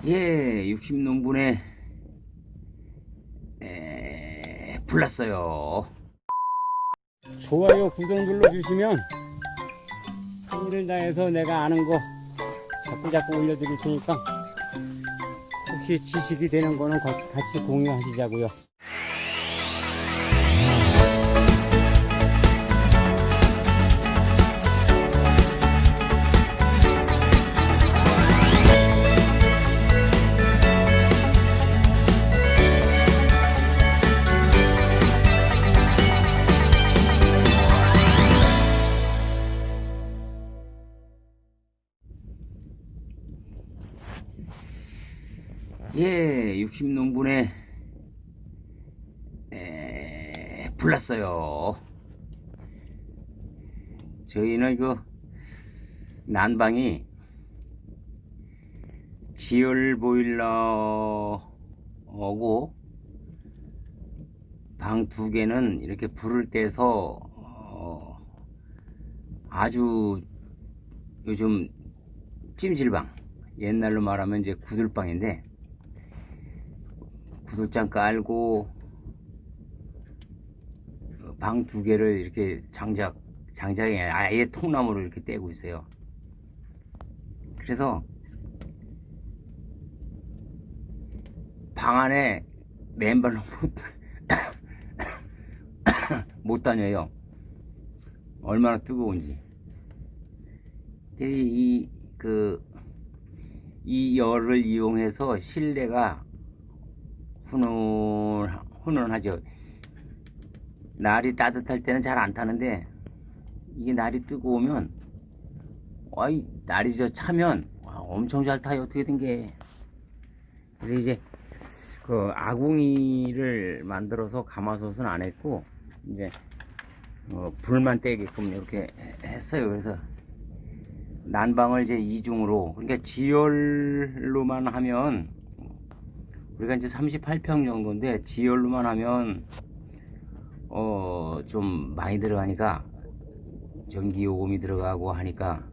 예, 60농분에 불났어요. 좋아요, 구독 눌러주시면 성의를 다해서 내가 아는 거 자꾸 올려드릴 테니까 혹시 지식이 되는 거는 같이 공유하시자고요. 예, 60농분에 불났어요. 저희는 그 난방이 지열 보일러하고 방 두 개는 이렇게 불을 떼서 아주 요즘 찜질방, 옛날로 말하면 이제 구들방인데 구들장 깔고 방 두 개를 이렇게 장작에 아예 통나무로 이렇게 떼고 있어요. 그래서 방 안에 맨발로 못 다녀요. 얼마나 뜨거운지. 이 열을 이용해서 실내가 훈훈하죠. 날이 따뜻할 때는 잘 안 타는데 이게 날이 뜨거우면 날이 차면 엄청 잘 타요. 어떻게 된 게. 그래서 이제 그 아궁이를 만들어서 가마솥은 안 했고 이제 불만 떼게끔 이렇게 했어요. 그래서 난방을 이제 이중으로, 그러니까 지열로만 하면 우리가 이제 38평 정도인데 지열로만 하면 좀 많이 들어가니까 전기 요금이 들어가고 하니까